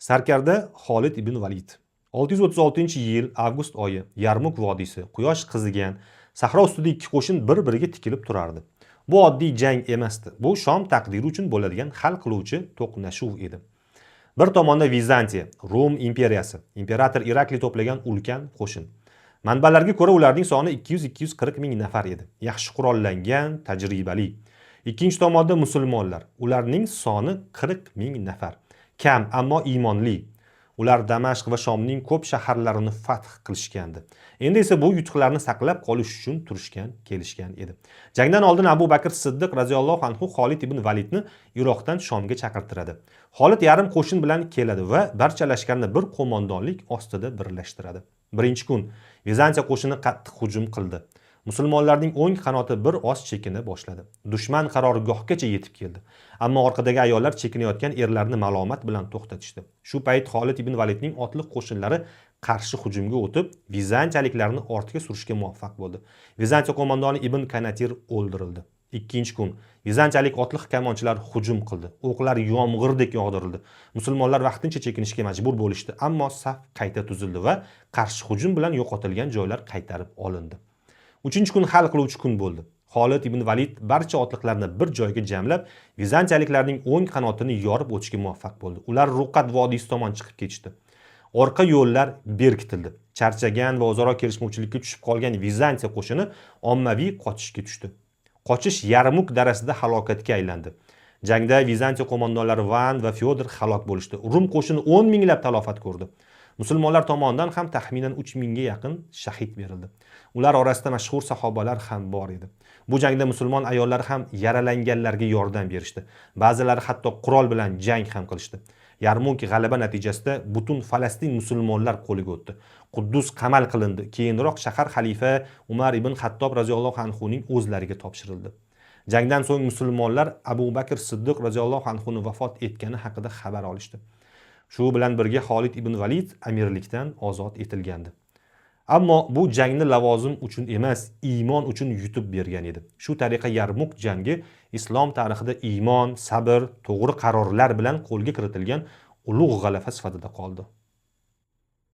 Sarkarda Xolid ibn Valid. 636-yil avgust oyi Yarmuk vodiysi, quyosh qizigan, sahro ustida ikki qo'shin bir-biriga tikilib turardi. Bu oddiy jang emasdi. Bu Shom taqdiri uchun bo'ladigan hal qiluvchi to'qnashuv edi. Bir tomonda Vizantiya, Rum imperiyasi, imperator Irakli to'plagan ulkan qo'shin. Manbalarga ko'ra ularning soni 200-240 ming nafar edi. Yaxshi qurollangan, tajribali. Ikkinchi tomonda musulmonlar. Ularning soni 40 ming nafar. Kam, ammo iymonli. Ular Damashq va Shomning ko'p shaharlarini fath qilishgandi. Endi esa bu yutuqlarni saqlab qolish uchun kelishgan edi. Jangdan oldin Abu Bakr Siddiq radhiyallohu anhu Xolid ibn Validni Iroqdan Shomga chaqirtiradi. Xolid yarim qo'shin bilan keladi va barcha lashkarni bir qo'mondonlik ostida birlashtiradi. Birinchi kun Vizantiya qo'shini qattiq hujum qildi. Musulmonlarning o'ng qanoti bir oz chekina boshladi. Dushman qarorgohgacha yetib keldi. Ammo orqadagi ayollar chekinayotgan erlarni malomat bilan to'xtatishdi. Shu payt Xolid ibn Validning otliq qo'shinlari qarshi hujumga o'tib, Vizantiyaliklarni ortga surishga muvaffaq bo'ldi. Vizantiya qo'mondoni Ibn Kanatir o'ldirildi. Ikkinchi kun Vizantiyalik otliq kamonchilar hujum qildi. O'qlar yomg'irdek yog'dirildi. Musulmonlar vaqtincha chekinishga majbur bo'lishdi, ammo saf qayta tuzildi va qarshi hujum bilan yo'qotilgan joylar qaytarib olindi. Uchinchi kun hal qiluvchi kun bo'ldi. Xolid ibn Valid barcha otliqlarni bir joyga jamlab, Vizantiyaliklarning o'ng qanotini yorib o'tishga muvaffaq bo'ldi. Ular Ruqat vodiysi tomon chiqib ketishdi. Orqa yo'llar berkitildi. Charchagan va o'zaro kelishmovchilikka tushib qolgan Vizantiya qo'shini ommaviy qochishga tushdi. Qochish Yarmuk darasida halokatga aylandi. Jangda Vizantiya qo'mondonlari Van va Fyodor halok bo'lishdi. Rum qo'shini 10 minglab talofat ko'rdi. Musulmonlar tomonidan ham taxminan 3 mingga yaqin shahid berildi. Ular orasida mashhur sahobalar ham bor edi. Bu jangda musulmon ayollar ham yaralanganlarga yordam berishdi. Ba'zilari hatto qurol bilan jang ham qilishdi. Yarmuk g'alaba natijasida butun Falastin musulmonlar qo'liga o'tdi. Quddus qamal qilindi. Keyinroq shahar xalifa Umar ibn Xattob radhiyallohu anhu ning o'zlariga topshirildi. Jangdan so'ng musulmonlar Abu Bakr Siddiq radhiyallohu anhu ning vafot etgani haqida xabar olishdi. Shu bilan birga Xolid ibn Valid amirlikdan ozod etilgandi. Ammo bu jangni lavozim uchun emas, iymon uchun yutib bergan edi. Shu tariqa Yarmuk jangi islom tarixida iymon, sabr, to'g'ri qarorlar bilan qo'lga kiritilgan ulug' g'alaba sifatida qoldi.